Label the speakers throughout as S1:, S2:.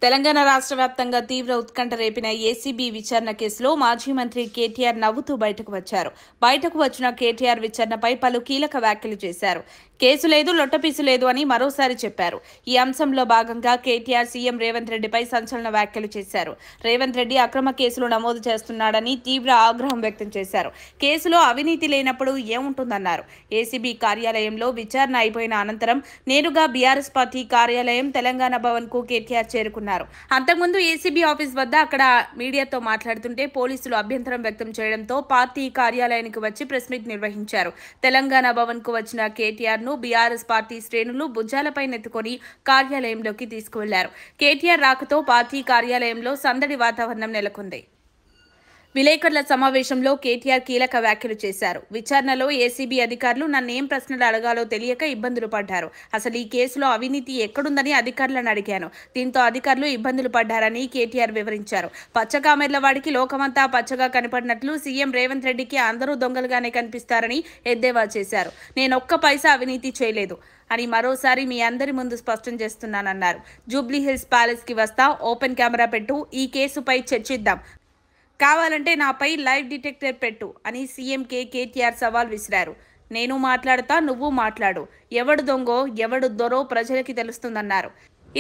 S1: తెలంగాణ రాష్ట్ర వ్యాప్తంగా తీవ్ర ఉత్కంఠ రేపిన ఏసీబీ విచారణ కేసులో మాజీ మంత్రి కేటీఆర్ నవ్వుతూ బయటకు వచ్చారు. బయటకు వచ్చిన కేటీఆర్ విచారణపై పలు కీలక వ్యాఖ్యలు చేశారు. కేసు లేదు, లొట్టపీసు లేదు అని మరోసారి చెప్పారు. ఈ అంశంలో భాగంగా కేటీఆర్ సీఎం రేవంత్ రెడ్డిపై సంచలన వ్యాఖ్యలు చేశారు. రేవంత్ రెడ్డి అక్రమ కేసులు నమోదు చేస్తున్నాడని తీవ్ర ఆగ్రహం వ్యక్తం చేశారు. కేసులో అవినీతి లేనప్పుడు ఏముంటుందన్నారు. ఏసీబీ కార్యాలయంలో విచారణ అయిపోయిన అనంతరం నేరుగా బీఆర్ఎస్ పార్టీ కార్యాలయం తెలంగాణ భవన్ కు కేటీఆర్ చేరుకున్నారు. అంతకుముందు ఏసీబీ ఆఫీస్ వద్ద అక్కడ మీడియాతో మాట్లాడుతుంటే పోలీసులు అభ్యంతరం వ్యక్తం చేయడంతో పార్టీ కార్యాలయానికి వచ్చి ప్రెస్ మీట్ నిర్వహించారు. తెలంగాణ భవన్ కు వచ్చిన కేటీఆర్ ను బీఆర్ఎస్ పార్టీ శ్రేణులు భుజాలపై నెత్తుకొని కార్యాలయంలోకి తీసుకువెళ్లారు. కేటీఆర్ రాకతో పార్టీ కార్యాలయంలో సందడి వాతావరణం నెలకొంది. విలేకరుల సమావేశంలో కేటీఆర్ కీలక వ్యాఖ్యలు చేశారు. విచారణలో ఏసీబీ అధికారులు నన్నేం ప్రశ్నలు అడగాలో తెలియక ఇబ్బందులు పడ్డారు. అసలు ఈ కేసులో అవినీతి ఎక్కడుందని అధికారులను అడిగాను. దీంతో అధికారులు ఇబ్బందులు పడ్డారని కేటీఆర్ వివరించారు. పచ్చకామెర్ల వాడికి లోకమంతా పచ్చగా కనపడినట్లు సీఎం రేవంత్ రెడ్డికి అందరూ దొంగలుగానే కనిపిస్తారని ఎద్దేవా చేశారు. నేనొక్క పైసా అవినీతి చేయలేదు అని మరోసారి మీ అందరి ముందు స్పష్టం చేస్తున్నానన్నారు. జూబ్లీ హిల్స్ ప్యాలెస్ కి వస్తా, ఓపెన్ కెమెరా పెట్టు, ఈ కేసుపై చర్చిద్దాం, కావాలంటే నాపై లైవ్ డిటెక్టర్ పెట్టు అని సీఎంకే కేటీఆర్ సవాల్ విసిరారు. నేను మాట్లాడతా, నువ్వు మాట్లాడు, ఎవడు దొంగో ఎవడు దొరో ప్రజలకి తెలుస్తుందన్నారు.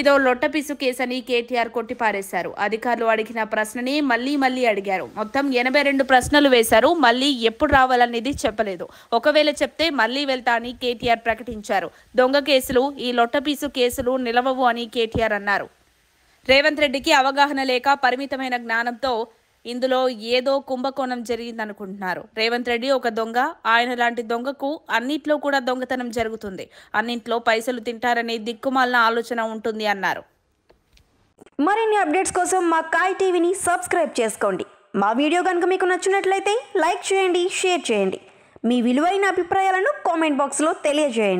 S1: ఇదో లొట్టపీసు కేసని కేటీఆర్ కొట్టిపారేశారు. అధికారులు అడిగిన ప్రశ్నని మళ్లీ అడిగారు. మొత్తం 82 ప్రశ్నలు వేశారు. మళ్లీ ఎప్పుడు రావాలనేది చెప్పలేదు. ఒకవేళ చెప్తే మళ్లీ వెళ్తా అని కేటీఆర్ ప్రకటించారు. దొంగ కేసులు, ఈ లొట్టపీసు కేసులు నిలవవు అని కేటీఆర్ అన్నారు. రేవంత్ రెడ్డికి అవగాహన లేక పరిమితమైన జ్ఞానంతో ఇందులో ఏదో కుంభకోణం జరిగిందనుకుంటున్నారు. రేవంత్ రెడ్డి ఒక దొంగ. ఆయన లాంటి దొంగకు అన్నిట్లో కూడా దొంగతనం జరుగుతుంది. అన్నింట్లో పైసలు తింటారనే దిక్కుమాలిన ఆలోచన ఉంటుంది అన్నారు.
S2: మరిన్ని అప్డేట్స్ కోసం మా కాయ్ టీవీని సబ్స్క్రైబ్ చేసుకోండి. మా వీడియో కనుక మీకు నచ్చినట్లయితే లైక్ చేయండి, షేర్ చేయండి. మీ విలువైన అభిప్రాయాలను కామెంట్ బాక్స్లో తెలియజేయండి.